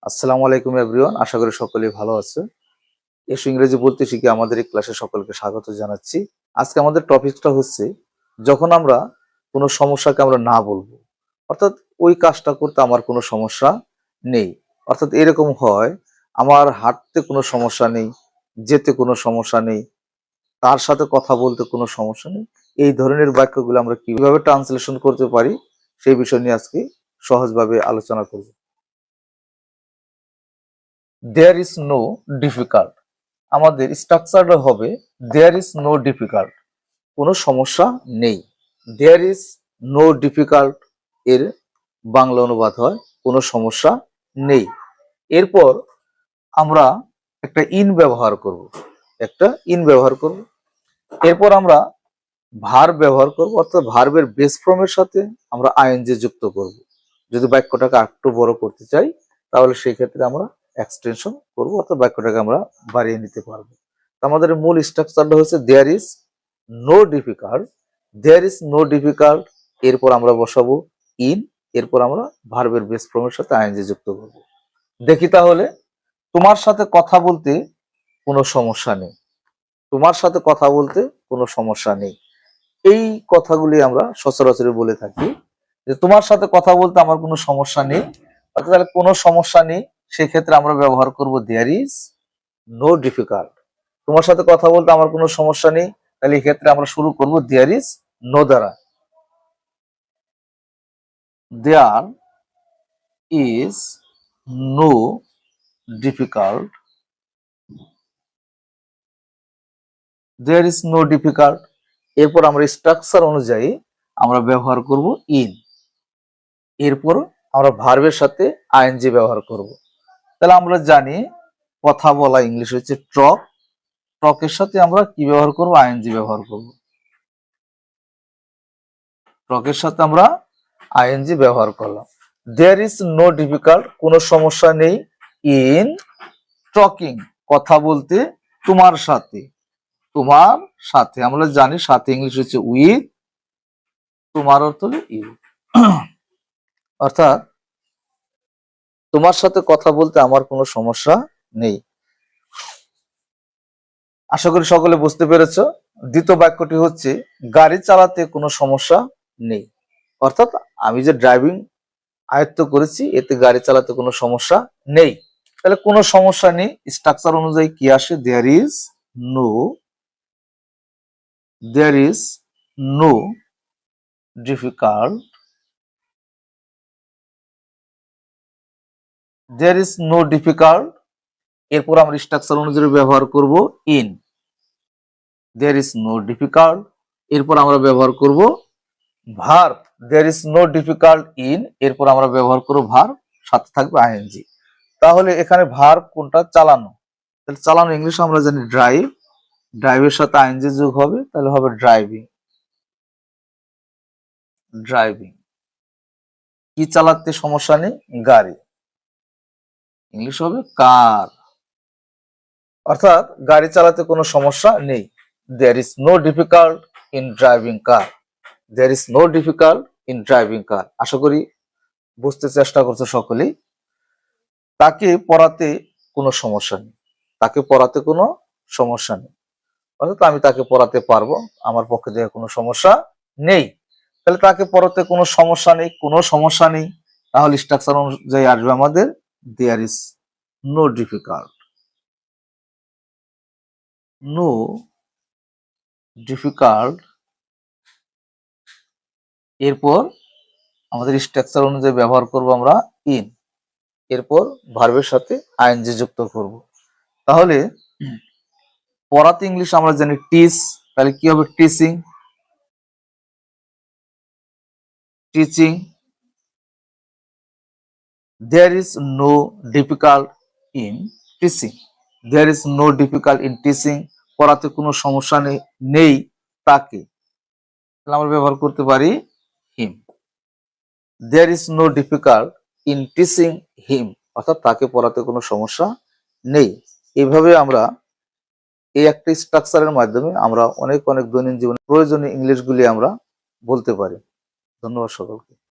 আসসালামু আলাইকুম এভরিওয়ান, আশা করি সকলেই ভালো আছে। এসো ইংরেজি বলতে শিখে আমাদের এই ক্লাসে সকলকে স্বাগত জানাচ্ছি। আজকে আমাদের টপিকটা হচ্ছে যখন আমরা কোনো সমস্যাকে আমরা না বলবো, অর্থাৎ ওই কাজটা করতে আমার কোনো সমস্যা নেই। অর্থাৎ এরকম হয়, আমার হাঁটতে কোনো সমস্যা নেই, যেতে কোনো সমস্যা নেই, তার সাথে কথা বলতে কোনো সমস্যা নেই। এই ধরনের বাক্যগুলো আমরা কিভাবে ট্রান্সলেশন করতে পারি সেই বিষয় নিয়ে আজকে সহজভাবে আলোচনা করব। দেয়ার ইজ নো ডিফিকাল্ট, আমাদের স্ট্রাকচারটা হবে দেয়ার ইজ নো ডিফিকাল্ট, কোনো সমস্যা নেই। দেয়ার ইজ নো ডিফিকাল্ট এর বাংলা অনুবাদ হয় কোনো সমস্যা নেই। এরপর আমরা একটা ইন ব্যবহার করব, এরপর আমরা ভার্ব ব্যবহার করব, অর্থাৎ ভার্বের বেস ফর্মের সাথে আমরা আইএনজি যুক্ত করব। যদি বাক্যটাকে একটু বড় করতে চাই তাহলে সেই ক্ষেত্রে আমরা এক্সটেনশন করব, অর্থাৎ বাক্যটাকে আমরা বাড়িয়ে নিতে পারবো। আমাদের মূল স্ট্রাকচারটা হচ্ছে there is no difficult, there is no difficult, এরপর আমরা বসাবো ইন, এরপর আমরা ভার্বের বেস ফর্মের সাথে আইএনজি যুক্ত করব। দেখি তাহলে, তোমার সাথে কথা বলতে কোনো সমস্যা নেই, তোমার সাথে কথা বলতে কোনো সমস্যা নেই। এই কথাগুলি আমরা সচরাচর বলে থাকি যে তোমার সাথে কথা বলতে আমার কোনো সমস্যা নেই, অর্থাৎ তাহলে কোনো সমস্যা নেই, সেক্ষেত্রে আমরা ব্যবহার করব দেয়ার ইজ নো ডিফিকাল্ট। তোমার সাথে কথা বলতে আমার কোনো সমস্যা নেই, তাহলে এই ক্ষেত্রে আমরা শুরু করব দেয়ার ইজ নো দ্বারা। There is no difficult, there is no difficult, এরপর আমরা স্ট্রাকচার অনুযায়ী আমরা ব্যবহার করব ইন, এরপর আমরা ভার্বের সাথে আইএনজি ব্যবহার করব। তাহলে আমরা জানি কথা বলা ইংলিশ হচ্ছে টক, টকের সাথে আমরা কি ব্যবহার করব? আইএনজি ব্যবহার করব। টকের সাথে আমরা আইএনজি ব্যবহার করলাম। দেয়ার ইজ নো ডিফিকাল্ট, কোনো সমস্যা নেই, ইন টকিং, কথা বলতে তোমার সাথে, তোমার সাথে আমরা জানি সাথে ইংলিশ হচ্ছে উইথ, তোমার অর্থ হলো ইউ, অর্থাৎ তোমার সাথে কথা বলতে আমার কোনো সমস্যা নেই। আশা করি সকলে বুঝতে পেরেছ। দ্বিতীয় বাক্যটি হচ্ছে গাড়ি চালাতে কোনো সমস্যা নেই, অর্থাৎ আমি যে ড্রাইভিং আয়ত্ত করেছি এতে গাড়ি চালাতে কোনো সমস্যা নেই। তাহলে কোনো সমস্যা নেই স্ট্রাকচার অনুযায়ী কি আসে? There is no, there is no difficult, there is no difficult, এরপর আমরা স্ট্রাকচার অনুযায়ী ব্যবহার করব in, there is no difficult, এরপর আমরা ব্যবহার করব verb, there is no difficult in, এরপর আমরা ব্যবহার করব ভার্ব, সাথে থাকবে আইএনজি। তাহলে এখানে ভার্ব কোনটা? চালানো। তাহলে চালানো ইংলিশ আমরা জানি ড্রাইভ, ড্রাইভের সাথে আইএনজি যোগ হবে, তাহলে হবে ড্রাইভিং, ড্রাইভিং। কি চালাতে সমস্যা নেই? গাড়ি, ইংলিশ হবে কার, অর্থাৎ গাড়ি চালাতে কোনো সমস্যা নেই। There is no difficult in driving car, there is no difficult in driving car. আশা করি বুঝতে চেষ্টা করছো সকলেই। তাকে পড়াতে কোনো সমস্যা নেই, তাকে পড়াতে কোনো সমস্যা নেই, অর্থাৎ আমি তাকে পড়াতে পারবো, আমার পক্ষে থেকে কোনো সমস্যা নেই। তাহলে তাকে পড়াতে কোনো সমস্যা নেই, কোনো সমস্যা নেই, তাহলে স্ট্রাকচার অনুযায়ী আসবে আমাদের there is no difficult, no difficult, এরপর আমাদের স্ট্রাকচার অনুযায়ী ব্যবহার করব আমরা ইন, এরপর ভার্বের সাথে আইএনজি যুক্ত করব। তাহলে পড়াতে ইংলিশ আমরা জানি টিচ, তাহলে কি হবে? Teaching, teaching. There is no difficult in teaching, there is no difficult in teaching, পড়াতে কোনো সমস্যা নেই তাকে, তাহলে আমরা ব্যবহার করতে পারি him. There is no difficult in teaching him, অর্থাৎ তাকে পড়াতে কোনো সমস্যা নেই। এইভাবে আমরা এই একটা স্ট্রাকচারের মাধ্যমে আমরা অনেক অনেক দৈনন্দিন জীবনে প্রয়োজনীয় ইংলিশগুলি আমরা বলতে পারি। ধন্যবাদ সকলকে।